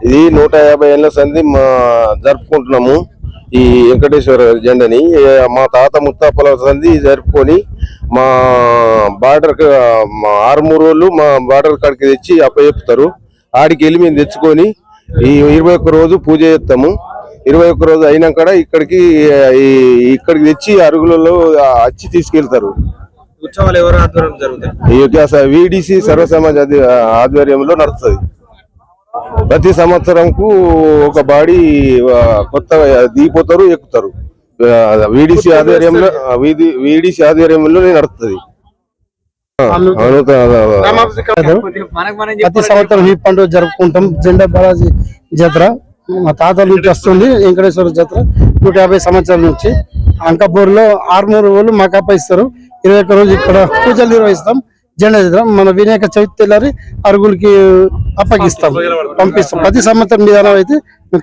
ఇది 150 ఏళ్ల సంధి జరుపుకుంటున్నాము ఈ వెంకటేశ్వర జెండాని. మా తాత ముత్తాపల సంధి జరుపుకొని మా బార్డర్ ఆరుమూరోళ్ళు మా బార్డర్ కాడికి తెచ్చి అప్పచెప్తారు. ఆడికి వెళ్ళి మేము తెచ్చుకొని ఈ 21 రోజు పూజ చేస్తాము. 21 రోజు అయినాక ఇక్కడికి తెచ్చి అరుగులలో వచ్చి తీసుకెళ్తారు. ఉత్సవాలు ఎవరు ఆధ్వర్యంలో జరుగుతాయి? వీడిసి సర్వసమాజ ఆధ్వర్యంలో నడుస్తుంది. ప్రతి సంవత్సరంకు ఒక బాడీ కొత్తగా దిగిపోతారు, ఎక్కుతారు. వీడిసి ఆధ్వర్యంలో నడుస్తుంది. ప్రతి సంవత్సరం ఈ పండుగ జరుపుకుంటాం. జెండా బాలాజీ జాతర మా తాతల నుంచి వస్తుంది. వెంకటేశ్వర జాతర 150 సంవత్సరాల నుంచి. అంకాపూర్లో 6 రోజులు మాకు అప్పయిస్తారు. 21 రోజు ఇక్కడ పూజలు నిర్వహిస్తాం. జెండా జాతర మన వినాయక చవితి తెల్లారి అరుగులకి అప్పగిస్తాం, పంపిస్తాం. ప్రతి సంవత్సరం విధానం అయితే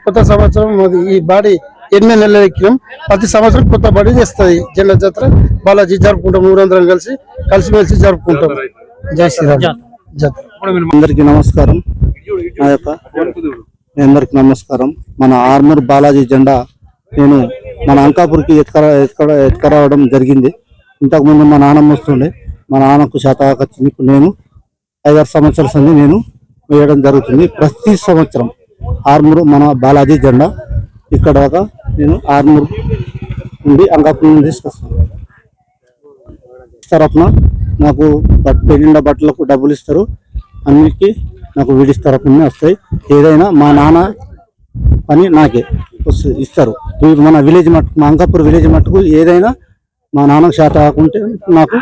కొత్త సంవత్సరం ఈ బాడీ 8 నెలలు ఎక్కినాం. ప్రతి సంవత్సరం కొత్త బాడీ చేస్తుంది. జెండా జాతర బాలాజీ జరుపుకుంటాం. ఊరందరం కలిసిమెలిసి జరుపుకుంటాం. జై శ్రీరామ్ జాతర. అందరికీ నమస్కారం. అందరికి నమస్కారం. మన ఆర్మూర్ బాలాజీ జెండా నేను మన అంకాపూర్కి ఎత్తుకరావడం జరిగింది. ఇంతకుముందు మా నాన్నమ్మ వస్తుండే, మా నాన్నకు శాతకాచ్చింది. ఇప్పుడు నేను 5-6 సంవత్సరాల సంది నేను వేయడం జరుగుతుంది. ప్రతి సంవత్సరం ఆర్మూర్ మన బాలాజీ జెండా ఇక్కడ దాకా నేను ఆర్మూర్ నుండి అంకాపూర్ నుండి తీసుకొస్తాను. తరఫున నాకు పెళ్ళిండ బట్టలకు డబ్బులు ఇస్తారు. అన్నిటికీ నాకు వీడిస్ తరఫున వస్తాయి. ఏదైనా మా నాన్న పని నాకే ఇస్తారు. మన విలేజ్ మట్టుకు, మా అంకాపూర్ విలేజ్ మట్టుకు ఏదైనా మా నాన్నకు శాత కాకుంటే నాకు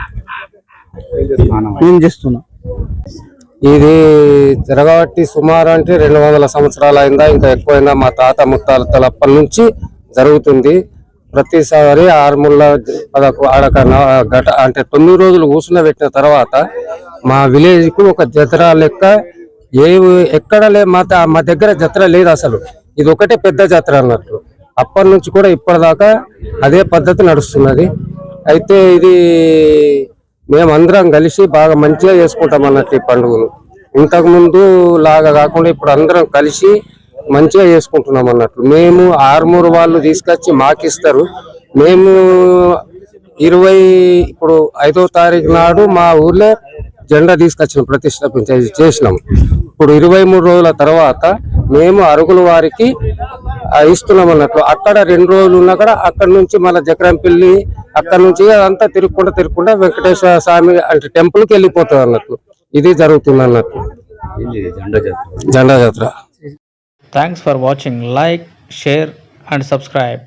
నేను చేస్తున్నా. ఇది జరగబట్టి సుమారు అంటే 200 సంవత్సరాలు అయిందా, ఇంకా ఎక్కువైందా. మా తాత ముత్తాతలప్పటి నుంచి జరుగుతుంది. ప్రతిసారి ఆరుమూల ఆడక గట అంటే 9 రోజులు కూర్చుని పెట్టిన తర్వాత మా విలేజ్ కు ఒక జతర లెక్క ఎక్కడ మా దగ్గర జతర లేదు అసలు. ఇది ఒకటే పెద్ద జాతర అన్నట్లు. అప్పటి నుంచి కూడా ఇప్పటిదాకా అదే పద్ధతి నడుస్తున్నది. అయితే ఇది మేమందరం కలిసి బాగా మంచిగా చేసుకుంటాం అన్నట్టు ఈ పండుగను. ఇంతకు ముందు లాగా కాకుండా ఇప్పుడు అందరం కలిసి మంచిగా చేసుకుంటున్నాం అన్నట్లు. మేము ఆరుమూరు వాళ్ళు తీసుకొచ్చి మాకిస్తారు. మేము 5వ తారీఖు నాడు మా ఊర్లో జెండా తీసుకొచ్చిన చేసినాం. ఇప్పుడు 23 రోజుల తర్వాత మేము అరుగుల వారికి ఇస్తున్నాం అన్నట్లు. అక్కడ 2 రోజులు ఉన్నా కూడా అక్కడ నుంచి మన జకరంపల్లి అక్కడ నుంచి అంతా తిరుక్కుంటా వెంకటేశ్వర స్వామి అంటే టెంపుల్కి వెళ్ళిపోతుంది అన్నట్లు. ఇది జరుగుతుంది అన్నట్లు జెండా జాతర. Thanks for watching. Like, share and subscribe.